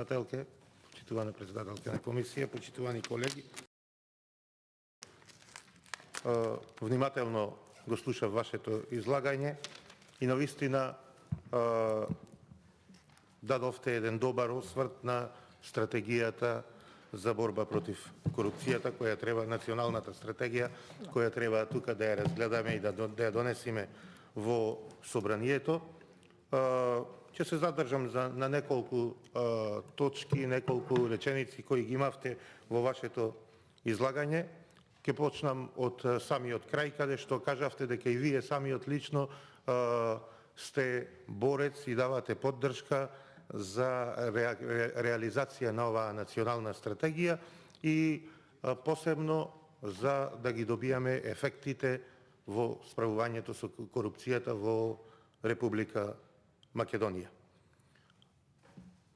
Председателке, почитувана председателка на комисија, почитувани колеги. Внимателно го слушав вашето излагање и навистина дадовте еден добар осврт на стратегијата за борба против корупцијата, која треба, националната стратегија, која треба тука да ја разгледаме и да ја донесеме во собранието. Ќе се задржам на неколку точки, неколку реченици кои ги имавте во вашето излагање. Ќе почнам од самиот крај, каде што кажавте дека и вие самиот лично сте борец и давате поддршка за реализација на оваа национална стратегија и посебно за да ги добијаме ефектите во справувањето со корупцијата во Република Македонија.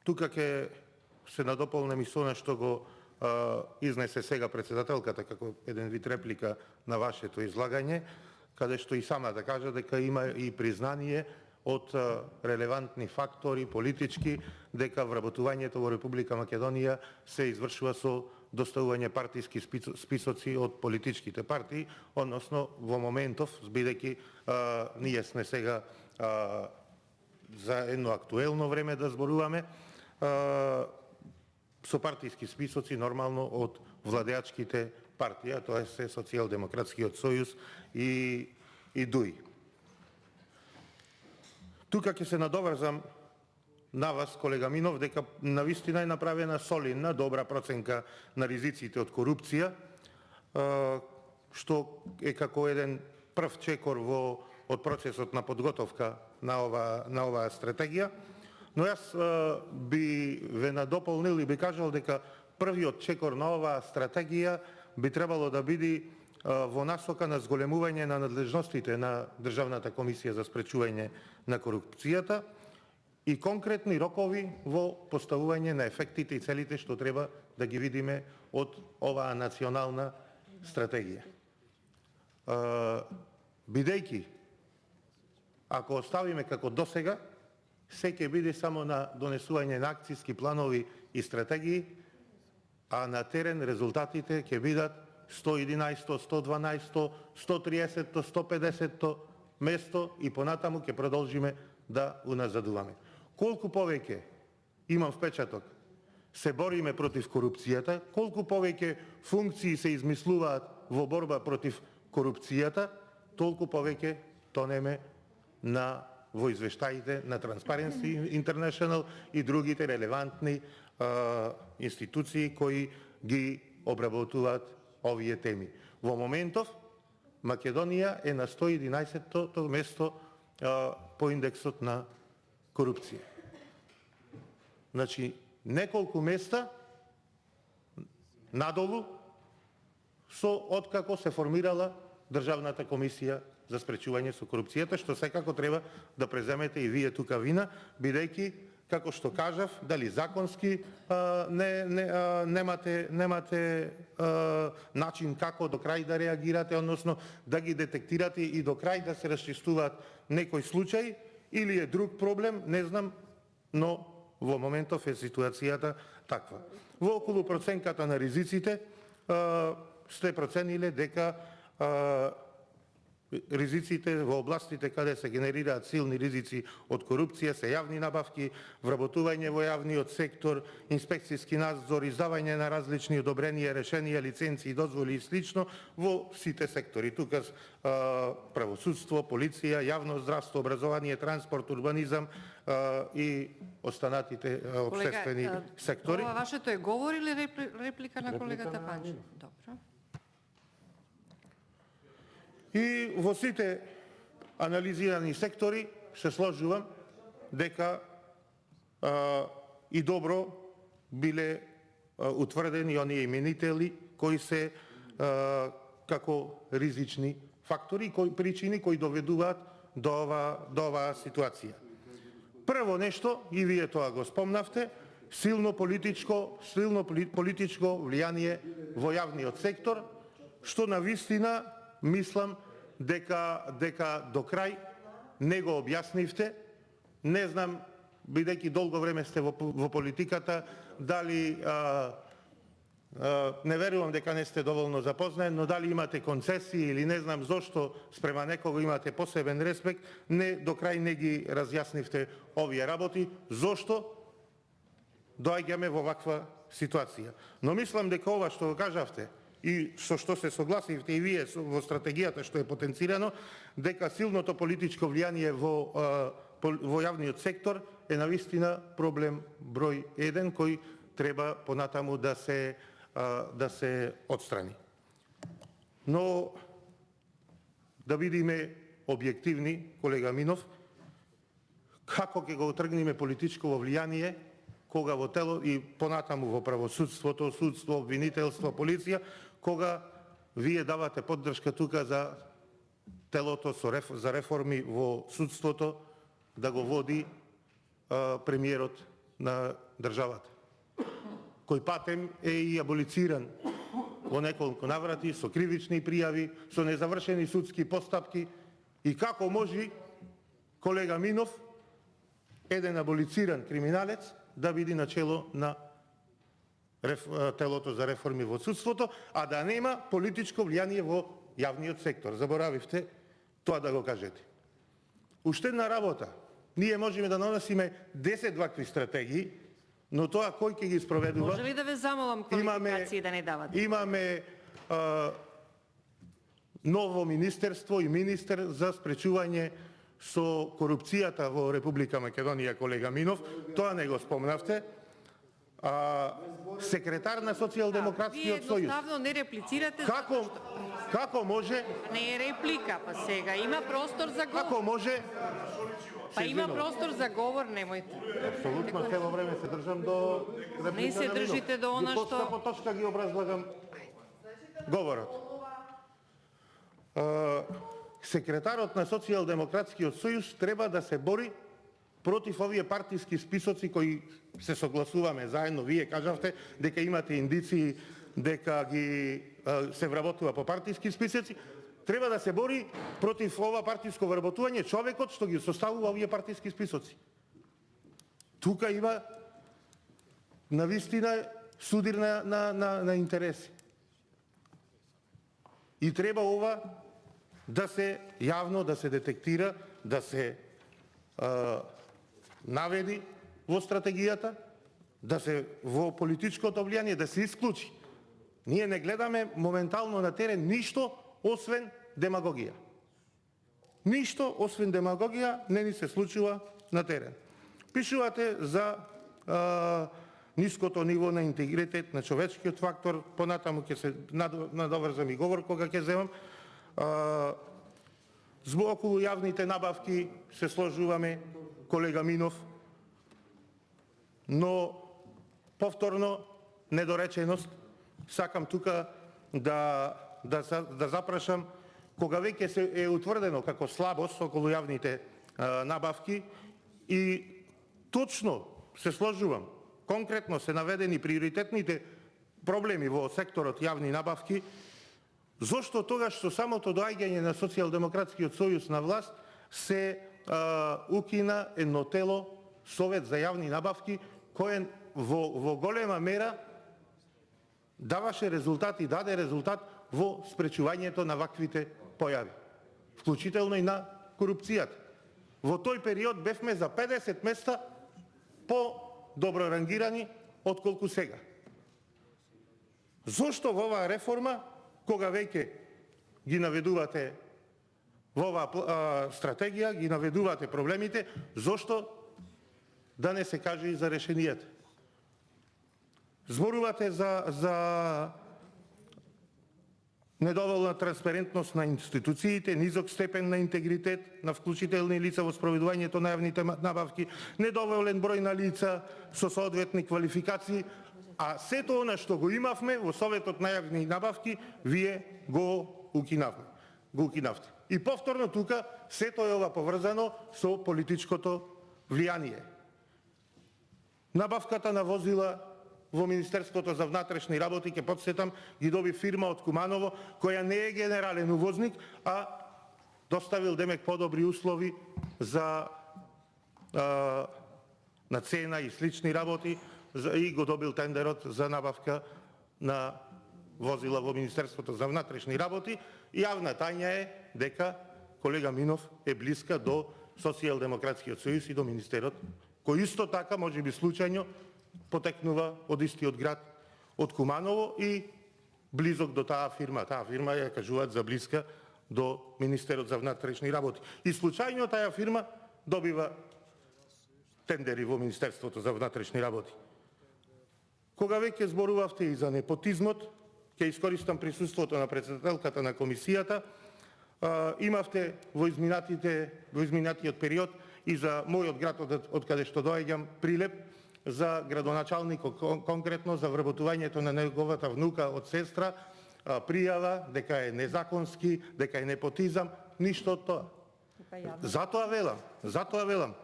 Тука ќе се надополнем и со она што го изнесе сега председателката како еден вид реплика на вашето излагање, каде што и сама да кажа дека има и признание од релевантни фактори, политички, дека вработувањето во Република Македонија се извршува со доставување партиски списоци од политичките партии, односно во моментов, бидејќи ние сме сега за едно актуелно време да зборуваме, со партиски списоци нормално од владеачките партија, тоа е Социјалдемократскиот сојуз и ДУИ. Тука ќе се надоврзам на вас, колега Минов, дека навистина е направена солидна, добра проценка на ризиците од корупција, што е како еден прв чекор од процесот на подготовка на оваа стратегија. Но јас би ве надополнил и би кажал дека првиот чекор на оваа стратегија би требало да биде во насока на зголемување на надлежностите на Државната комисија за спречување на корупцијата и конкретни рокови во поставување на ефектите и целите што треба да ги видиме од оваа национална стратегија. Бидејќи, ако оставиме како досега, се ќе биде само на донесување на акцијски планови и стратегии, а на терен резултатите ќе бидат 111, 112, 130, 150 место и понатаму ќе продолжиме да уназадуваме. Колку повеќе, имам впечаток, се бориме против корупцијата, колку повеќе функции се измислуваат во борба против корупцијата, толку повеќе тонеме во извештаите на Transparency International и другите релевантни институции кои ги обработуваат овие теми. Во моментов Македонија е на 111-то место по индексот на корупција. Значи, неколку места надолу со откако се формирала Државната комисија за спречување со корупцијата, што секако треба да преземете и вие тука вина, бидејќи, како што кажав, дали законски немате начин како до крај да реагирате, односно да ги детектирате и до крај да се расчистуваат некои случаи, или е друг проблем, не знам, но во моментов е ситуацијата таква. Во околу проценката на ризиците сте процениле дека ризиците во областите каде се генерираат силни ризици од корупција се јавни набавки, вработување во јавниот сектор, инспекцијски надзор, издавање на различни одобренија, решенија, лиценци, дозволи и слично во сите сектори. Тука правосудство, полиција, јавно здравство, образование, транспорт, урбанизам и останатите општествени сектори. Ова вашето е говор или реплика на колегата Панчев? Добро. И во сите анализирани сектори се сложувам дека и добро биле утврдени оние именители кои се како ризични фактори, причини кои доведуваат до оваа ситуација. Прво нешто, и вие тоа го спомнавте, силно политичко влијание во јавниот сектор, што навистина мислам дека до крај не го објаснивте. Не знам бидејќи долго време сте во политиката, дали не верувам дека не сте доволно запознаен, но дали имате концесии или не знам зошто спрема некого имате посебен респект, не до крај не ги разјаснивте овие работи, зошто доаѓаме во ваква ситуација. Но мислам дека ова што го кажавте и со што се согласивте и вие во стратегијата што е потенцирано, дека силното политичко влијание во јавниот сектор е навистина проблем број 1 кој треба понатаму да се отстрани. Но да бидеме објективни, колега Минов, како ќе го тргнеме политичко влијание кога во тело и понатаму во правосудството, судство, обвинителство, полиција, кога вие давате поддршка тука за телото за реформи во судството да го води премиерот на државата, кој патем е и аболициран во неколку наврати со кривични пријави, со незавршени судски постапки. И како може, колега Минов, еден аболициран криминалец да биде начело на телото за реформи во судството, а да нема политичко влијание во јавниот сектор. Заборавивте тоа да го кажете. Уште една работа. Ние можеме да наносиме 10 вакви стратегии, но тоа кој ќе ги спроведува? Може ли да ве замолам квалификации да не давате? Имаме ново министерство и министер за спречување со корупцијата во Република Македонија, колега Минов. Тоа не го спомнавте. Секретар на Социјалдемократскиот сојуз. Вие едноставно не реплицирате. Како може? Не е реплика, па сега има простор за говор. Како може? Па има простор за говор, немојте. Апсолутно, цело време се држам до реплика. Не се држите до она што... Точка по точка ги образлагам говорот. Секретарот на Социјалдемократскиот сојуз треба да се бори против овие партиски списоци кои се согласуваме заедно. Вие кажавте дека имате индиции дека ги се вработува по партиски списоци. Треба да се бори против ова партиско вработување човекот што ги составува овие партиски списоци. Тука има навистина судир на интереси. И треба ова да се јавно да се детектира, да се наведи во стратегијата, да се во политичкото влијание да се исклучи. Ние не гледаме моментално на терен ништо освен демагогија. Ништо освен демагогија не ни се случува на терен. Пишувате за ниското ниво на интегритет на човечкиот фактор, понатаму ќе се надоврзам и говор кога ќе земам. Околу јавните набавки се сложуваме, колега Минов, но повторно недореченост сакам тука да запрашам, кога веќе се е утврдено како слабост околу јавните набавки и точно се сложувам, конкретно се наведени приоритетните проблеми во секторот јавни набавки, зошто тогаш со самото доаѓање на Социјалдемократскиот сојуз на власт се укина едно тело, Совет за јавни набавки, кој во голема мера даваше резултати, даде резултат во спречувањето на ваквите појави, вклучително и на корупцијата. Во тој период бевме за 50 места по-добро рангирани отколку сега. Зошто во оваа реформа, кога веќе ги наведувате во оваа стратегија, ги наведувате проблемите, зошто да не се каже и за решенијата? Зборувате за недоволна транспарентност на институциите, низок степен на интегритет на вклучителни лица во спроведувањето на јавните набавки, недоволен број на лица со соодветни квалификации, а сето она што го имавме во Советот на јавни набавки, вие го укинавте. И повторно тука сето е ова поврзано со политичкото влијание. Набавката на возила во Министерството за внатрешни работи, ќе потсетам, ги доби фирма од Куманово, која не е генерален увозник, а доставил демек подобри услови за на цена и слични работи и го добил тендерот за набавка на возила во Министерството за внатрешни работи. Јавна тајна е дека колега Минов е блиска до Социјалдемократскиот сојуз и до министерот, кој исто така можеби случајно потекнува од истиот град, од Куманово и близок до таа фирма. Таа фирма ја кажуваат за блиска до министерот за внатрешни работи. И случајно таа фирма добива тендери во Министерството за внатрешни работи. Кога веќе зборувавте и за непотизмот, ќе искористам присуството на председателката на комисијата, имавте во изминатиот период и за мојот град од каде што доаѓам прилеп за градоначалникот, конкретно за вработувањето на неговата внука од сестра, пријава дека е незаконски, дека е непотизам, ништо од тоа. Затоа велам,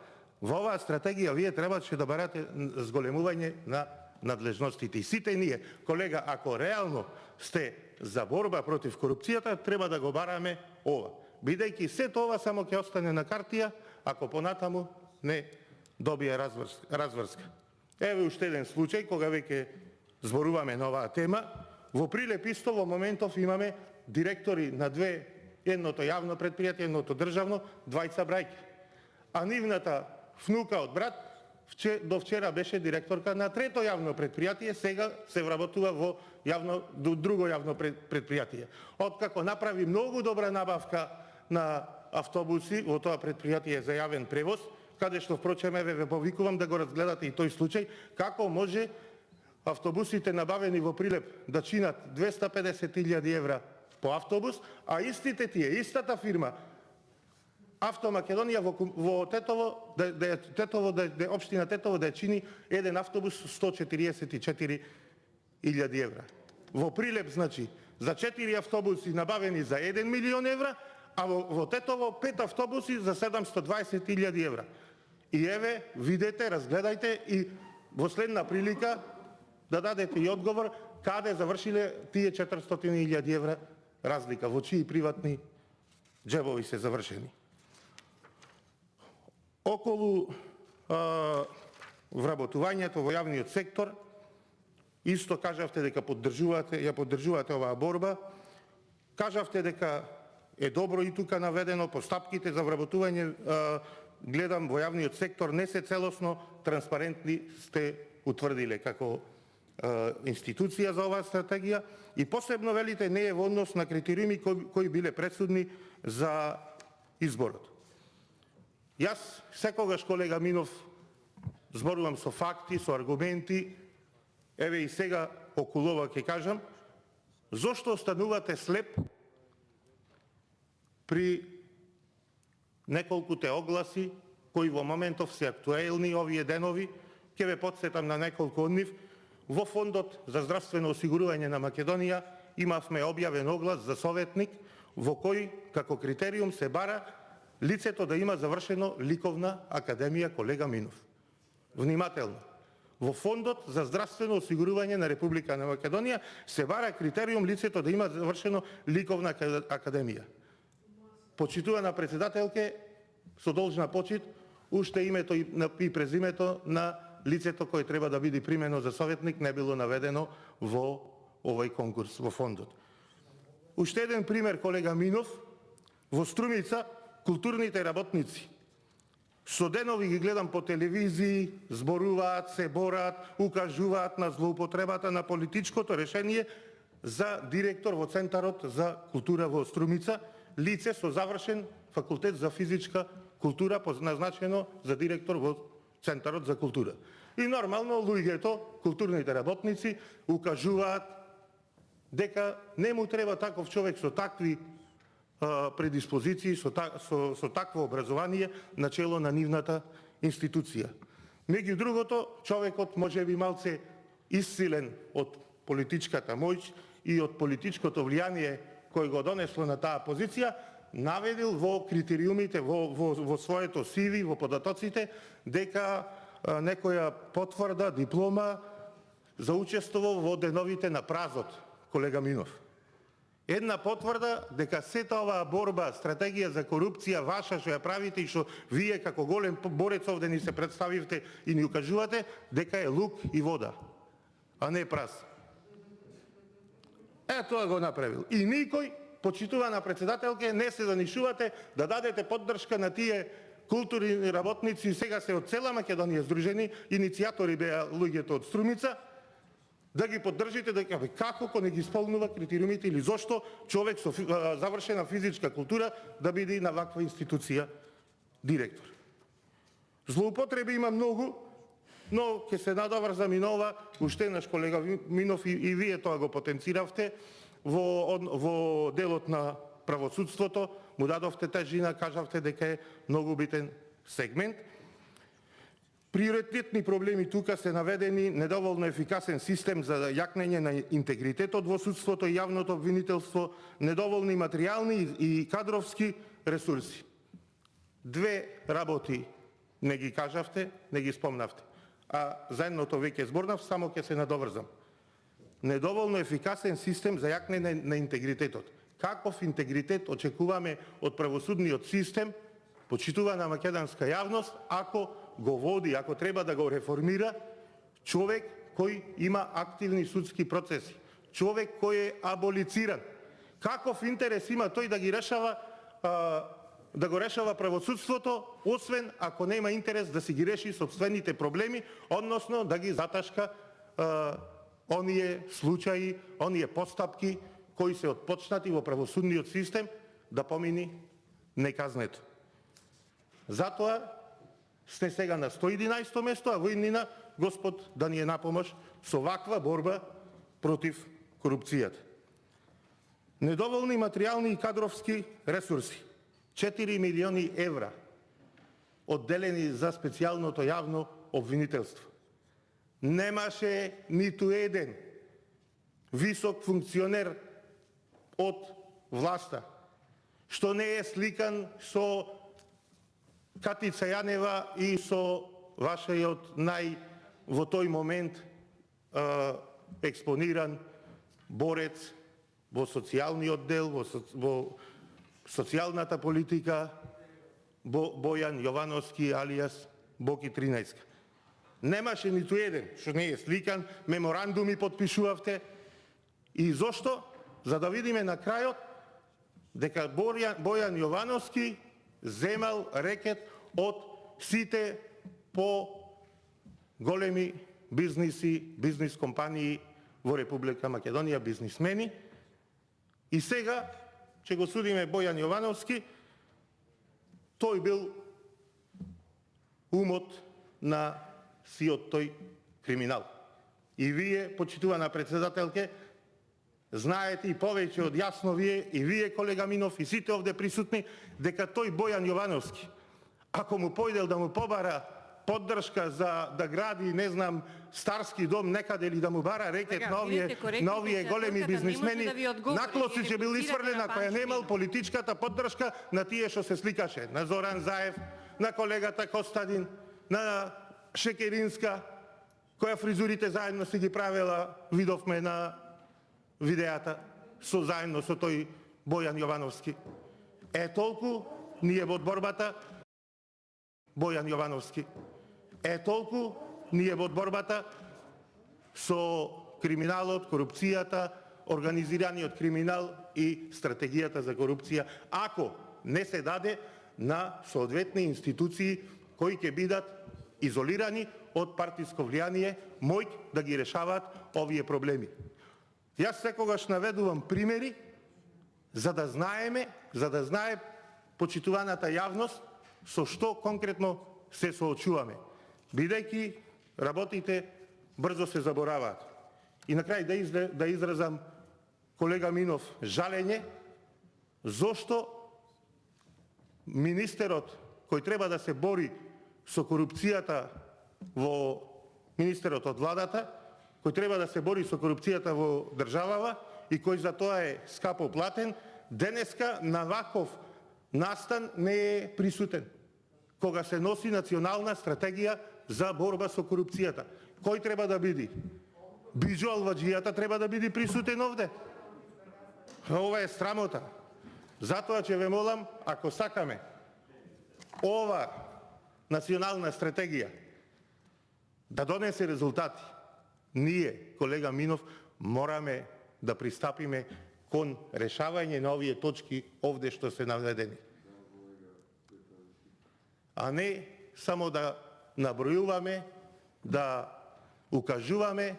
во оваа стратегија вие требаше да барате зголемување на надлежностите. И сите ние, колега, ако реално сте за борба против корупцијата, треба да го бараме ова. Бидејќи сето ова само ќе остане на картија, ако понатаму не добие разврска. Еве уште еден случај, кога веќе зборуваме на оваа тема. Во Прилеп исто во моментов имаме директори на едното јавно предпријатие, едното државно, двајца браќа. А нивната внука од брат до вчера беше директорка на трето јавно предпријатие, сега се вработува во друго јавно предпријатие. Откако направи многу добра набавка на автобуси во тоа предпријатие за јавен превоз, каде што впрочем ве повикувам да го разгледате и тој случај, како може автобусите набавени во Прилеп да чинат 250.000 евра по автобус, а истата фирма Автомакедонија во Тетово, општина Тетово да чини еден автобус 144.000 евра. Во Прилеп, значи, за 4 автобуси набавени за 1 милион евра, а во Тетово 5 автобуси за 720.000 евра. И еве, видете, разгледајте и во следна прилика да дадете и одговор каде завршиле тие 400.000 евра разлика, во чии приватни џебови се завршени. Околу вработувањето во јавниот сектор, исто кажавте дека поддржувате оваа борба, кажавте дека е добро и тука наведено постапките за вработување, гледам во јавниот сектор не се целосно транспарентни, сте утврдиле како институција за оваа стратегија и посебно велите не е во однос на критериуми кои биле пресудни за изборот. Јас секогаш, колега Минов, зборувам со факти, со аргументи, еве и сега околу ова ќе кажам, зошто останувате слеп при неколкуте огласи кои во моментов се актуелни овие денови, ќе ве потсетам на неколку од нив. Во Фондот за здравствено осигурување на Македонија имавме објавен оглас за советник во кој како критериум се бара лицето да има завршено ликовна академија, колега Минов. Внимателно. Во Фондот за здравствено осигурување на Република на Македонија се бара критериум лицето да има завршено ликовна академија. Почитувана председателке, со должна почит, уште името и презимето на лицето кој треба да биде примено за советник не било наведено во овој конкурс во фондот. Уште еден пример, колега Минов, во Струмица културните работници со денови ги гледам по телевизии, зборуваат, се борат, укажуваат на злоупотребата на политичкото решение за директор во Центарот за култура во Струмица, лице со завршен факултет за физичка култура, назначено за директор во Центарот за култура. И нормално луѓето, културните работници, укажуваат дека не му треба таков човек со такви предиспозиции, со такво образование на чело на нивната институција. Меѓу другото, човекот може би малце исцилен од политичката моќ и од политичкото влијание кој го донесло на таа позиција, наведил во критериумите, во своето CV, во податоците, дека некоја потврда, диплома за учествувал во деновите на празот, колега Минов. една потврда дека сета оваа борба, стратегија за корупција ваша што ја правите и што вие како голем борец овде ни се представивте и ни укажувате дека е лук и вода, а не прас. Тоа го направил. И никој, почитувана председателке, не се занишувате да дадете поддршка на тие културни работници, сега се од цела Македонија здружени, иницијатори беа луѓето од Струмица, да ги поддржите, да кажете како не ги исполнува критериумите или зошто човек со завршена физичка култура да биде на ваква институција директор. Злоупотреби има многу, но ќе се надоврзам и на ова, уште еднаш колега Минов и вие тоа го потенциравте во делот на правосудството, му дадовте тежина, кажавте дека е многу битен сегмент. Приоритетни проблеми тука се наведени: недоволно ефикасен систем за јакнење на интегритетот во судството и јавното обвинителство, недоволни материјални и кадровски ресурси. Две работи не ги кажавте, не ги спомнавте, а заедното веќе зборнав, само ќе се надоврзам. Недоволно ефикасен систем за јакнење на интегритетот. Каков интегритет очекуваме од правосудниот систем, почитувана македонска јавност, ако го води, ако треба да го реформира човек кој има активни судски процеси, човек кој е аболициран? Каков интерес има тој да ги решава, да го решава правосудството, освен ако нема интерес да си ги реши собствените проблеми, односно да ги заташка оние случаи, оние постапки кои се отпочнати во правосудниот систем да помини неказнето. Затоа сте сега на 111 место, а во иднина Господ да ни е на помош со ваква борба против корупцијата. Недоволни материјални и кадровски ресурси. 4 милиони евра одделени за специјалното јавно обвинителство. Немаше ниту еден висок функционер од власта што не е сликан со Катица Јанева и со вашиот во тој момент експониран борец во социјалниот дел, во социјалната политика, Бојан Јовановски алијас Боки 13. Немаше ниту еден што не е сликан, меморандуми потпишувавте. И зошто? За да видиме на крајот дека Бојан Јовановски земал рекет од сите големи бизниси, бизнис компании во Република Македонија, бизнисмени. И сега ќе го судиме Бојан Јовановски, тој бил умот на сиот тој криминал. И вие, почитувана председателке, знаете и повеќе од јасно и вие, колега Минов, и сите овде присутни, дека тој Бојан Јовановски, ако му појдел да му побара поддршка за да гради, не знам, старски дом некаде или да му бара рекет на овие големи бизнисмени, наклоси ќе бил исфрлен ако ја немал политичката поддршка на тие што се сликаше, на Зоран Заев, на колегата Костадин, на Шекеринска, која фризурите заедно си ги правела, видовме на видеата, заедно со тој Бојан Јовановски. Толку ние во борбата Бојан Јовановски. Толку ние во борбата со криминалот, корупцијата, организираниот криминал и стратегијата за корупција, ако не се даде на соодветни институции кои ќе бидат изолирани од партиско влијание, мој да ги решаваат овие проблеми. Јас секогаш наведувам примери за да знае почитуваната јавност со што конкретно се соочуваме. Бидејќи работите брзо се забораваат. И на крај да изразам, колега Минов, жалење зошто министерот кој треба да се бори со корупцијата во министерот од владата, кој треба да се бори со корупцијата во државава и кој за тоа е скапо платен, денеска на ваков настан не е присутен. Кога се носи национална стратегија за борба со корупцијата. Кој треба да биде? Биџо Алваџијата треба да биде присутен овде. Ова е срамота. Затоа ќе ве молам, ако сакаме ова национална стратегија да донесе резултати, ние, колега Минов, мораме да пристапиме кон решавање на овие точки овде што се наведени. А не само да набројуваме, да укажуваме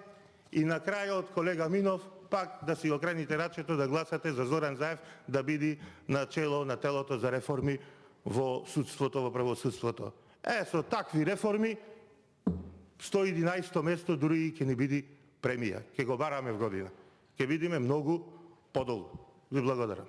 и на крајот, колега Минов, пак да си окрените рачето да гласате за Зоран Заев да биде на чело на телото за реформи во судството, во правосудството. Со такви реформи 111 место дури и ќе ни биде премија. Ќе го бараме в година. Ќе видиме многу подолу. Ви благодарам.